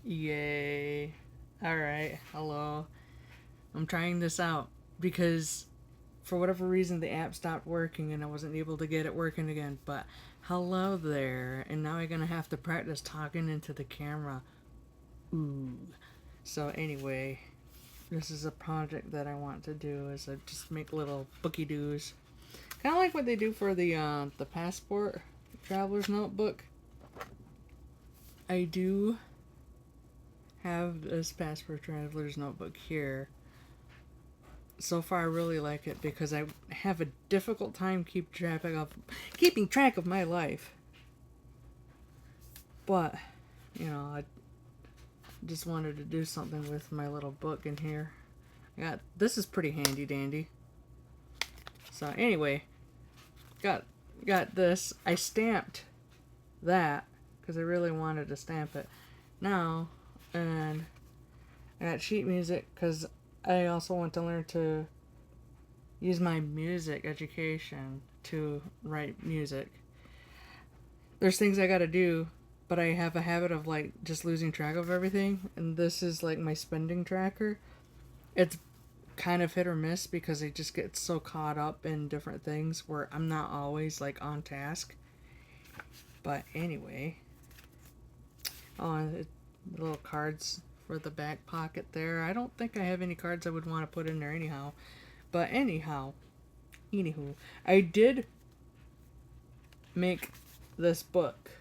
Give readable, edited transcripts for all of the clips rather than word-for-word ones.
Yay. Alright, hello. I'm trying this out because for whatever reason the app stopped working and I wasn't able to get it working again. But hello there. And now I'm gonna have to practice talking into the camera. Ooh. So anyway, this is a project that I want to do is I just make little bookie doos. Kinda like what they do for the passport traveler's notebook. I do have this passport traveler's notebook here. So far, I really like it because I have a difficult time keeping track of my life. But I just wanted to do something with my little book in here. This is pretty handy dandy. So anyway, got this. I stamped that because I really wanted to stamp it now, and I got sheet music because I also want to learn to use my music education to write music. There's things I gotta do, but I have a habit of like just losing track of everything, and this is like my spending tracker. It's kind of hit or miss because I just get so caught up in different things where I'm not always like on task. But anyway, the little cards for the back pocket there. I don't think I have any cards I would want to put in there anyhow. But anywho, I did make this book.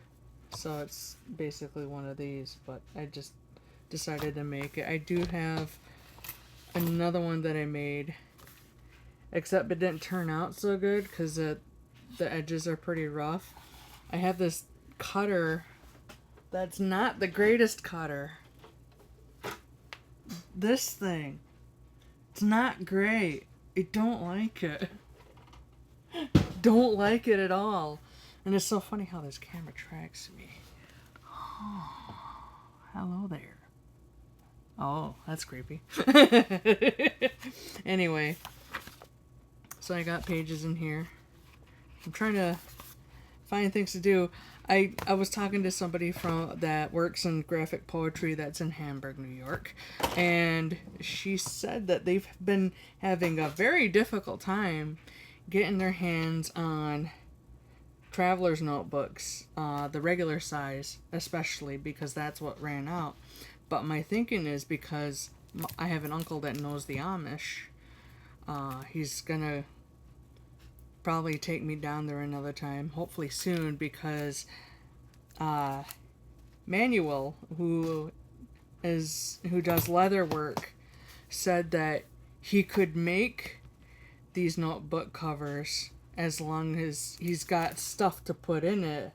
So it's basically one of these, but I just decided to make it. I do have another one that I made, except it didn't turn out so good because the edges are pretty rough. I have this cutter that's not the greatest cutter. This thing, it's not great. I don't like it. Don't like it at all. And it's so funny how this camera tracks me. Oh, hello there. Oh, that's creepy. Anyway, so I got pages in here. I'm trying to find things to do. I was talking to somebody that works in graphic poetry that's in Hamburg, New York, and she said that they've been having a very difficult time getting their hands on traveler's notebooks, the regular size, especially because that's what ran out. But my thinking is because I have an uncle that knows the Amish. He's gonna probably take me down there another time, hopefully soon, because Manuel, who does leather work, said that he could make these notebook covers as long as he's got stuff to put in it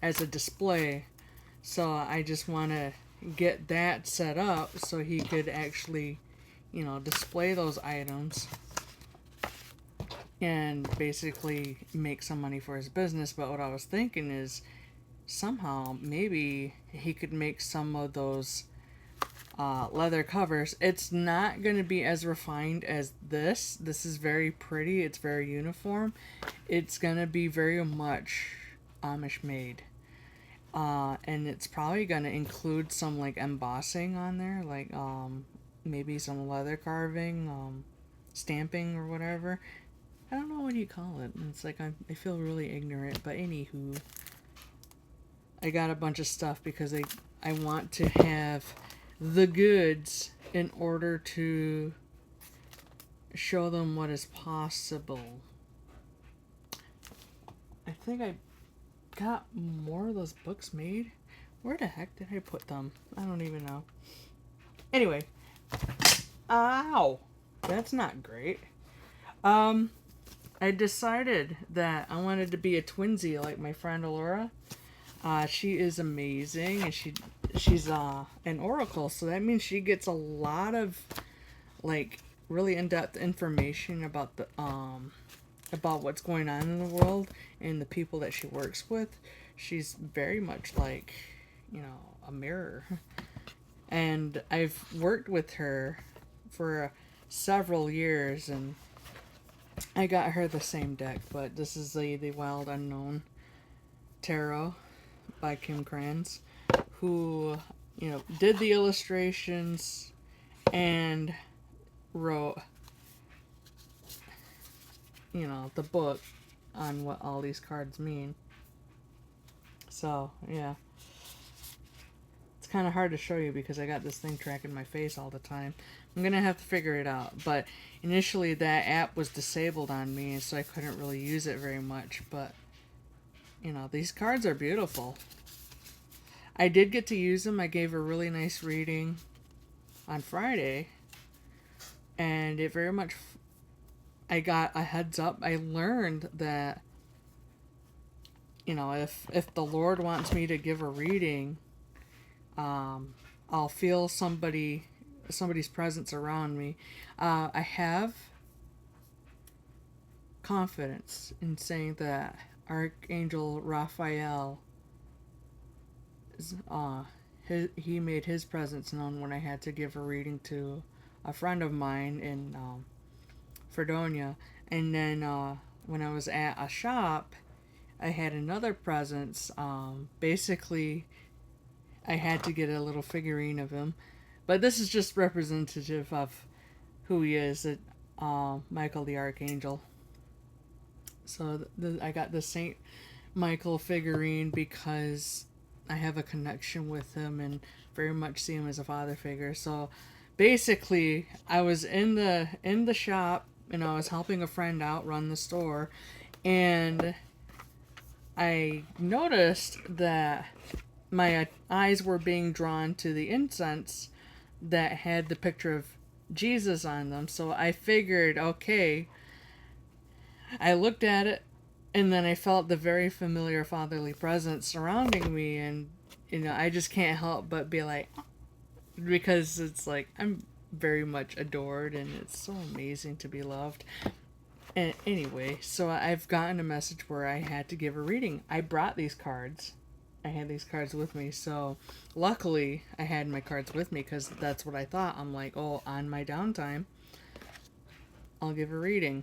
as a display. So I just want to get that set up so he could actually, display those items and basically make some money for his business. But what I was thinking is somehow maybe he could make some of those leather covers. It's not going to be as refined as this. This is very pretty. It's very uniform. It's going to be very much Amish made. And it's probably going to include some like embossing on there, like maybe some leather carving, stamping or whatever. I don't know what you call it. It's like I feel really ignorant, but anywho, I got a bunch of stuff because I want to have the goods in order to show them what is possible. I think I got more of those books made. Where the heck did I put them? I don't even know. Anyway. Ow! That's not great. I decided that I wanted to be a twinsy like my friend Alora. She is amazing, and she's an oracle, so that means she gets a lot of like really in-depth information about the about what's going on in the world and the people that she works with. She's very much like, a mirror. And I've worked with her for several years, and I got her the same deck, but this is the Wild Unknown Tarot by Kim Kranz, who did the illustrations and wrote, the book on what all these cards mean. So, yeah. It's kind of hard to show you because I got this thing tracking my face all the time. I'm going to have to figure it out. But initially that app was disabled on me, so I couldn't really use it very much. But, these cards are beautiful. I did get to use them. I gave a really nice reading on Friday. And it very much... I got a heads up. I learned that, if the Lord wants me to give a reading, I'll feel somebody's presence around me. I have confidence in saying that Archangel Raphael he made his presence known when I had to give a reading to a friend of mine in Fredonia, and then when I was at a shop, I had another presence. Basically, I had to get a little figurine of him, but this is just representative of who he is. Michael the Archangel. So I got the Saint Michael figurine because I have a connection with him and very much see him as a father figure. So basically, I was in the shop and I was helping a friend out run the store, and I noticed that my eyes were being drawn to the incense that had the picture of Jesus on them. So I figured, okay, I looked at it, and then I felt the very familiar fatherly presence surrounding me, and I just can't help but be like, because it's like I'm very much adored, and it's so amazing to be loved. And anyway, so I've gotten a message where I had to give a reading. I brought these cards. I had these cards with me, so luckily I had my cards with me because that's what I thought. I'm like, oh, on my downtime, I'll give a reading.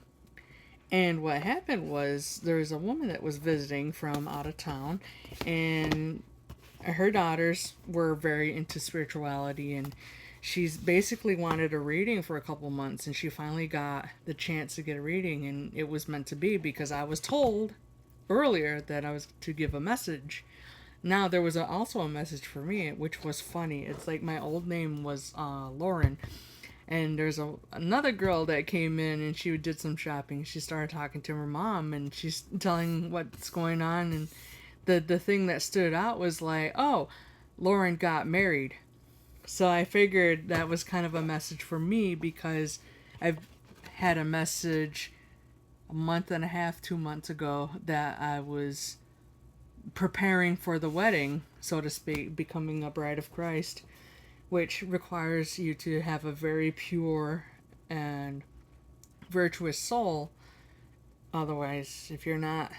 And what happened was there was a woman that was visiting from out of town, and her daughters were very into spirituality, and she's basically wanted a reading for a couple months, and she finally got the chance to get a reading, and it was meant to be because I was told earlier that I was to give a message. Now there was also a message for me, which was funny. It's like my old name was Lauren, and there's another girl that came in and she did some shopping. She started talking to her mom and she's telling what's going on, and the thing that stood out was like, oh, Lauren got married. So I figured that was kind of a message for me because I've had a message a month and a half, 2 months ago that I was preparing for the wedding, so to speak, becoming a bride of Christ, which requires you to have a very pure and virtuous soul. Otherwise, if you're not,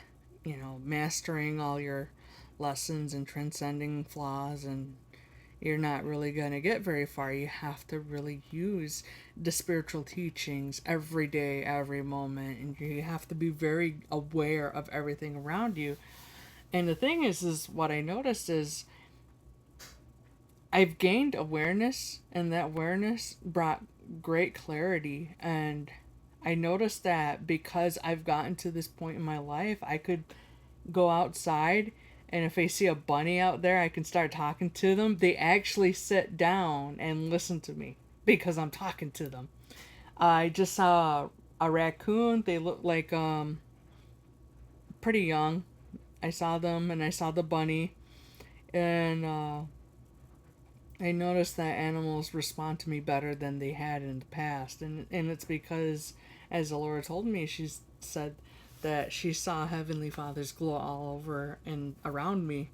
mastering all your lessons and transcending flaws, and you're not really going to get very far. You have to really use the spiritual teachings every day, every moment, and you have to be very aware of everything around you. And the thing is what I noticed is I've gained awareness, and that awareness brought great clarity. And I noticed that because I've gotten to this point in my life, I could go outside, and if I see a bunny out there, I can start talking to them. They actually sit down and listen to me because I'm talking to them. I just saw a raccoon. They look like pretty young. I saw them, and I saw the bunny, and I noticed that animals respond to me better than they had in the past, and it's because, as the Lord told me, she said that she saw Heavenly Father's glow all over and around me,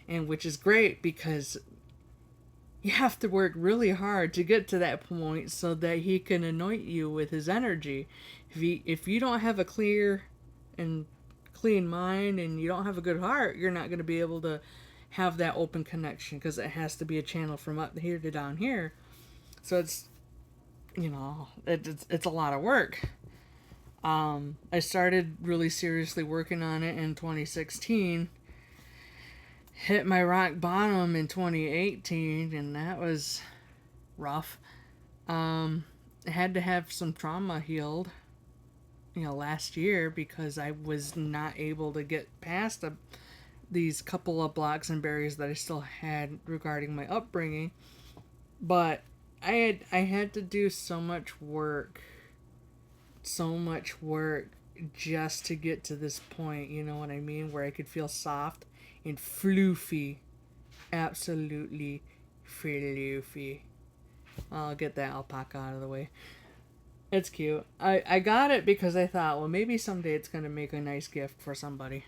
and which is great because you have to work really hard to get to that point so that He can anoint you with His energy. If you don't have a clear and clean mind and you don't have a good heart, you're not going to be able to have that open connection because it has to be a channel from up here to down here. So it's it's a lot of work. I started really seriously working on it in 2016, hit my rock bottom in 2018, and that was rough. I had to have some trauma healed, last year because I was not able to get past these couple of blocks and barriers that I still had regarding my upbringing. But I had to do so much work just to get to this point, you know what I mean, where I could feel soft and floofy. Absolutely floofy. I'll get that alpaca out of the way. It's cute. I got it because I thought, well, maybe someday it's going to make a nice gift for somebody.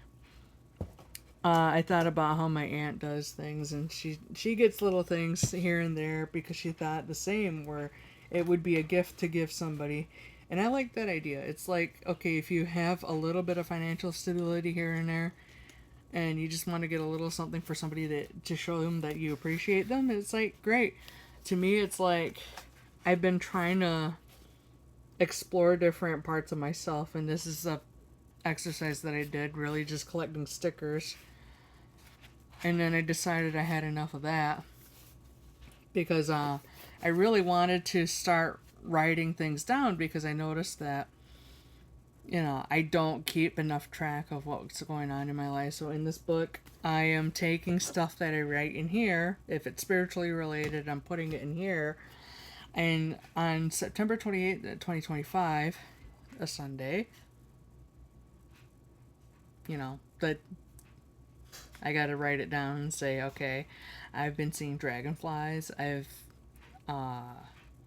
I thought about how my aunt does things, and she gets little things here and there because she thought the same, where it would be a gift to give somebody. And I like that idea. It's like, okay, if you have a little bit of financial stability here and there, and you just want to get a little something for somebody to show them that you appreciate them, it's like, great. To me, it's like I've been trying to explore different parts of myself, and this is a exercise that I did, really just collecting stickers. And then I decided I had enough of that because I really wanted to start writing things down because I noticed that I don't keep enough track of what's going on in my life. So in this book, I am taking stuff that I write in here. If it's spiritually related, I'm putting it in here. And on September 28th, 2025, a Sunday, that I got to write it down and say, okay, I've been seeing dragonflies. I've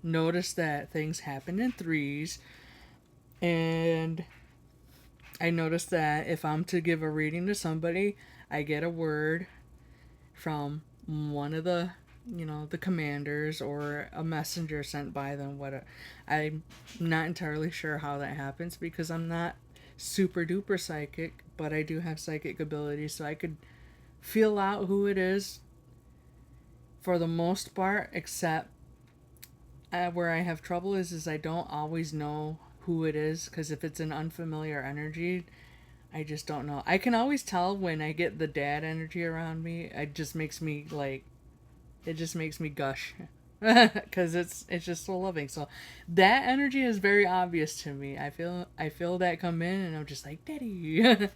noticed that things happen in threes. And I noticed that if I'm to give a reading to somebody, I get a word from one of the commanders or a messenger sent by them. I'm not entirely sure how that happens because I'm not super duper psychic, but I do have psychic abilities, so I could feel out who it is for the most part, except where I have trouble is I don't always know who it is, because if it's an unfamiliar energy, I just don't know. I can always tell when I get the dad energy around me. It just makes me gush because it's just so loving. So that energy is very obvious to me. I feel that come in, and I'm just like, daddy.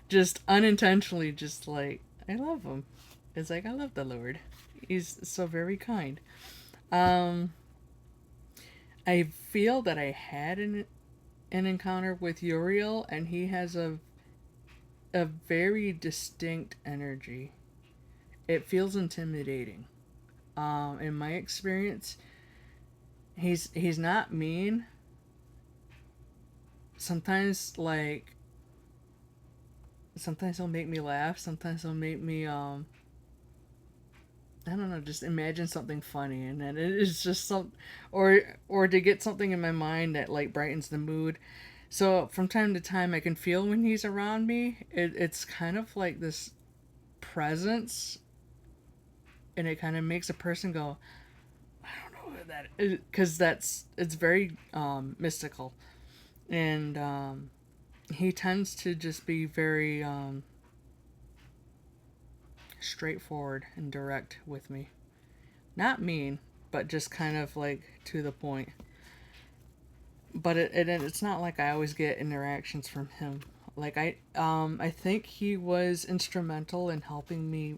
Just unintentionally, just like, I love him. It's like, I love the Lord. He's so very kind. um I feel that I had an encounter with Uriel, and he has a very distinct energy. It feels intimidating. In my experience, he's not mean. Sometimes, sometimes he'll make me laugh. Sometimes he'll make me I don't know, just imagine something funny, and then it is just or to get something in my mind that like brightens the mood. So from time to time, I can feel when he's around me. It's kind of like this presence, and it kind of makes a person go, I don't know what that is, because it's very mystical, and he tends to just be very straightforward and direct with me. Not mean, but just kind of like to the point. But it's not like I always get interactions from him. Like I think he was instrumental in helping me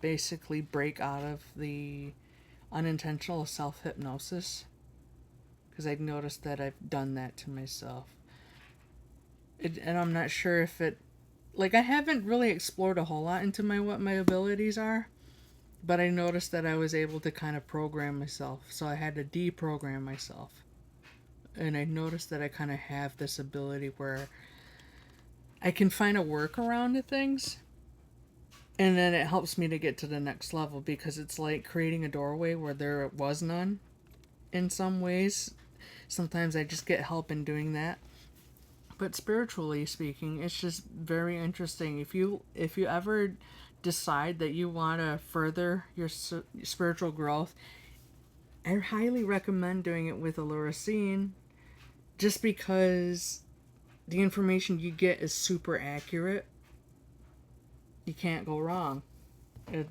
basically break out of the unintentional self hypnosis, because I've noticed that I've done that to myself. And I'm not sure if it, like, I haven't really explored a whole lot into what my abilities are, but I noticed that I was able to kind of program myself. So I had to deprogram myself. And I noticed that I kind of have this ability where I can find a workaround to things, and then it helps me to get to the next level, because it's like creating a doorway where there was none in some ways. Sometimes I just get help in doing that. But spiritually speaking, it's just very interesting. If you ever decide that you want to further your spiritual growth, I highly recommend doing it with a Luricine, just because the information you get is super accurate. You can't go wrong. It,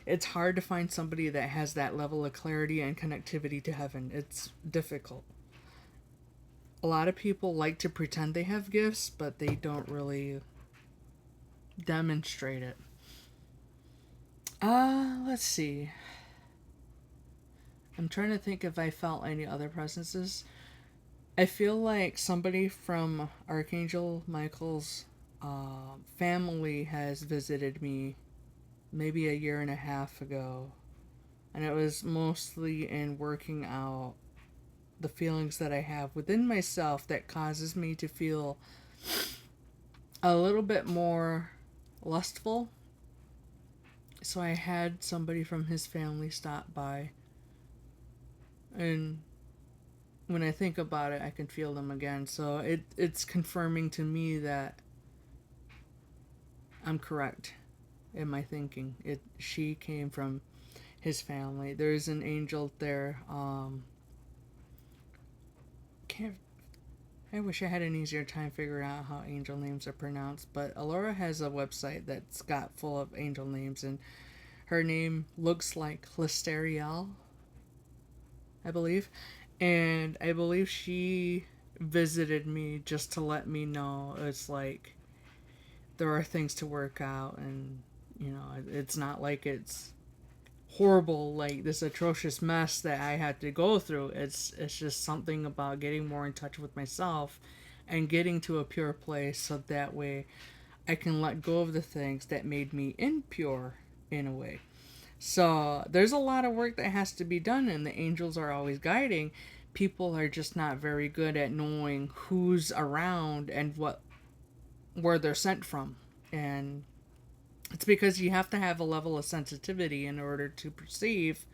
it's hard to find somebody that has that level of clarity and connectivity to heaven. It's difficult. A lot of people like to pretend they have gifts, but they don't really demonstrate it. Let's see. I'm trying to think if I felt any other presences. I feel like somebody from Archangel Michael's family has visited me maybe a year and a half ago. And it was mostly in working out the feelings that I have within myself that causes me to feel a little bit more lustful. So I had somebody from his family stop by, and when I think about it, I can feel them again. So it's confirming to me that I'm correct in my thinking. She came from his family. There's an angel there. Can't I wish I had an easier time figuring out how angel names are pronounced, but Alora has a website that's got full of angel names, and her name looks like Listeriel, I believe. And I believe she visited me just to let me know it's like there are things to work out, and it's not like it's horrible, like this atrocious mess that I had to go through. It's just something about getting more in touch with myself and getting to a pure place, so that way I can let go of the things that made me impure in a way. So there's a lot of work that has to be done, and the angels are always guiding. People are just not very good at knowing who's around and where they're sent from. And it's because you have to have a level of sensitivity in order to perceive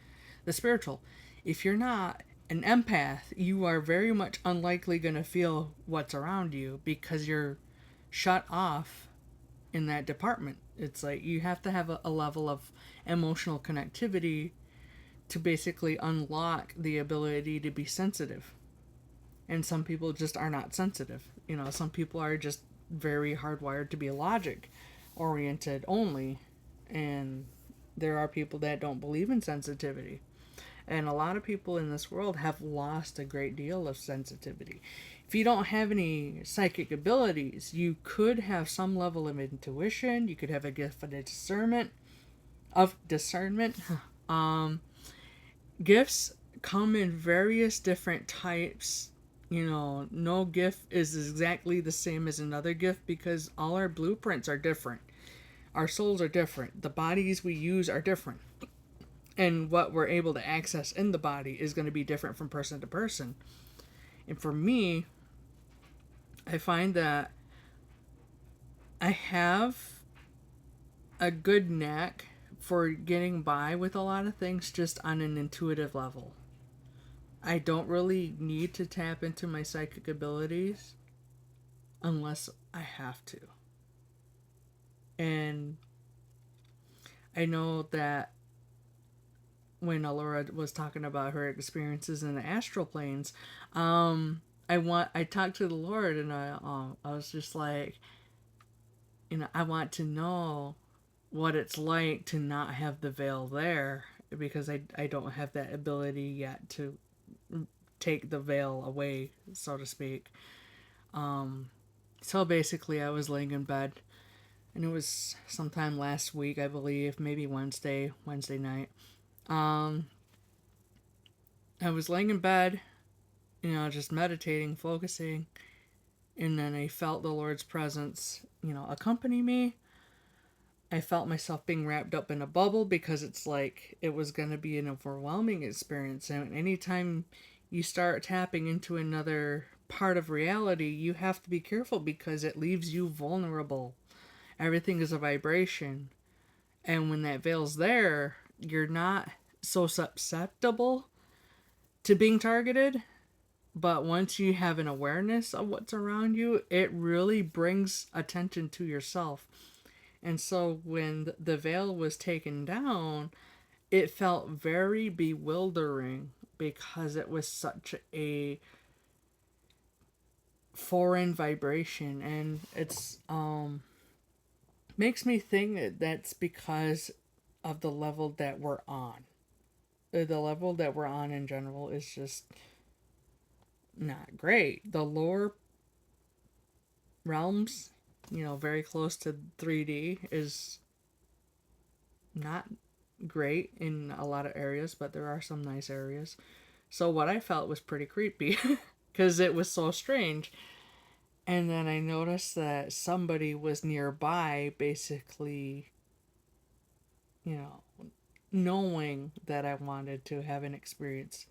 the spiritual. If you're not an empath, you are very much unlikely going to feel what's around you because you're shut off in that department. It's like you have to have a level of emotional connectivity to basically unlock the ability to be sensitive. And some people just are not sensitive. Some people are just very hardwired to be logic oriented only. And there are people that don't believe in sensitivity. And a lot of people in this world have lost a great deal of sensitivity. If you don't have any psychic abilities, you could have some level of intuition. You could have a gift of discernment. um, Gifts come in various different types. No gift is exactly the same as another gift because all our blueprints are different. Our souls are different. The bodies we use are different. And what we're able to access in the body is going to be different from person to person. And for me, I find that I have a good knack for getting by with a lot of things just on an intuitive level. I don't really need to tap into my psychic abilities unless I have to. And I know that when Alora was talking about her experiences in the astral planes, I talked to the Lord, and I was just like, I want to know what it's like to not have the veil there, because I don't have that ability yet to take the veil away, so to speak. So basically, I was laying in bed, and it was sometime last week, I believe, maybe Wednesday night. Um, I was laying in bed, just meditating, focusing, and then I felt the Lord's presence, accompany me. I felt myself being wrapped up in a bubble because it's like it was going to be an overwhelming experience. And anytime you start tapping into another part of reality, you have to be careful because it leaves you vulnerable. Everything is a vibration. And when that veil's there, you're not so susceptible to being targeted. But once you have an awareness of what's around you, it really brings attention to yourself. And so when the veil was taken down, it felt very bewildering because it was such a foreign vibration. And makes me think that that's because of the level that we're on. The level that we're on in general is just not great. The lower realms, very close to 3D, is not great in a lot of areas, but there are some nice areas. So what I felt was pretty creepy because it was so strange. And then I noticed that somebody was nearby, basically, you know, knowing that I wanted to have an experience.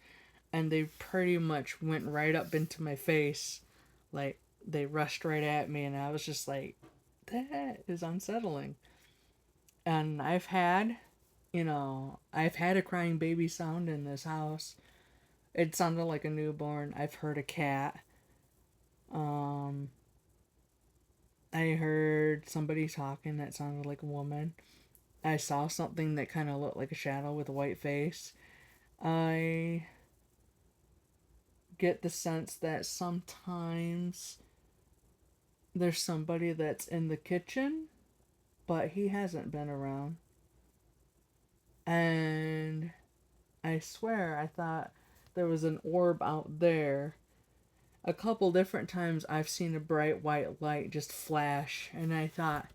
And they pretty much went right up into my face. Like, they rushed right at me, and I was just like, that is unsettling. And I've had a crying baby sound in this house. It sounded like a newborn. I've heard a cat. Um, I heard somebody talking that sounded like a woman. I saw something that kind of looked like a shadow with a white face. I get the sense that sometimes there's somebody that's in the kitchen, but he hasn't been around. And I swear I thought there was an orb out there. A couple different times I've seen a bright white light just flash, and I thought,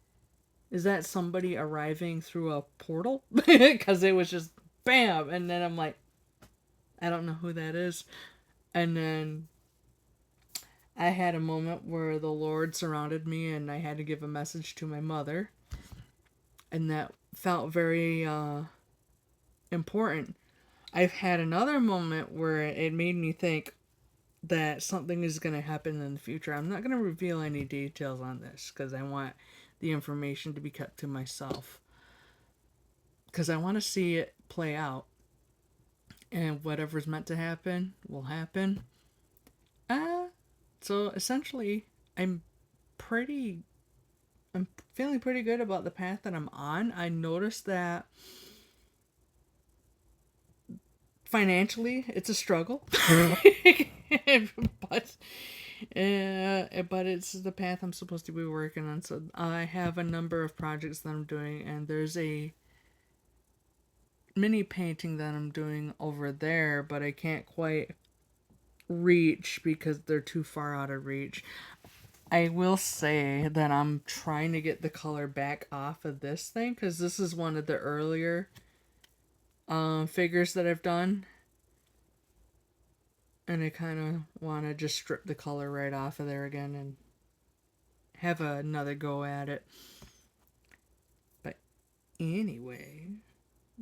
is that somebody arriving through a portal? Because it was just bam, and then I'm like, I don't know who that is. And then I had a moment where the Lord surrounded me, and I had to give a message to my mother, and that felt very important. I've had another moment where it made me think that something is going to happen in the future. I'm not going to reveal any details on this because I want the information to be kept to myself. Because I want to see it play out. And whatever's meant to happen will happen. Uh, so essentially, I'm pretty. I'm feeling pretty good about the path that I'm on. I noticed that financially it's a struggle. but but it's the path I'm supposed to be working on. So I have a number of projects that I'm doing, and there's a mini painting that I'm doing over there, but I can't quite reach because they're too far out of reach. I will say that I'm trying to get the color back off of this thing because this is one of the earlier figures that I've done, and I kind of want to just strip the color right off of there again and have another go at it. But anyway,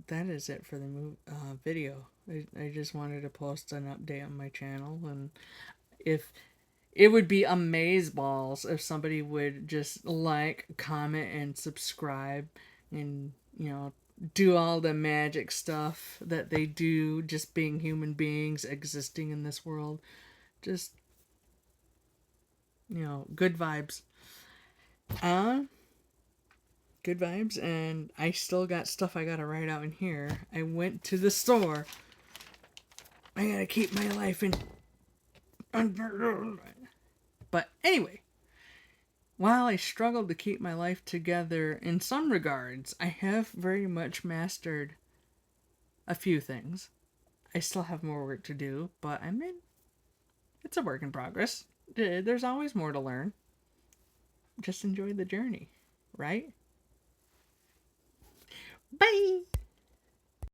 that is it for the video. I just wanted to post an update on my channel, and if it would be amazeballs if somebody would just like, comment, and subscribe, and do all the magic stuff that they do, just being human beings existing in this world. Just good vibes. Uh, good vibes, and I still got stuff I gotta write out in here. I went to the store. I gotta keep my life in. But anyway, while I struggled to keep my life together in some regards, I have very much mastered a few things. I still have more work to do, but it's a work in progress. There's always more to learn. Just enjoy the journey, right? Bye!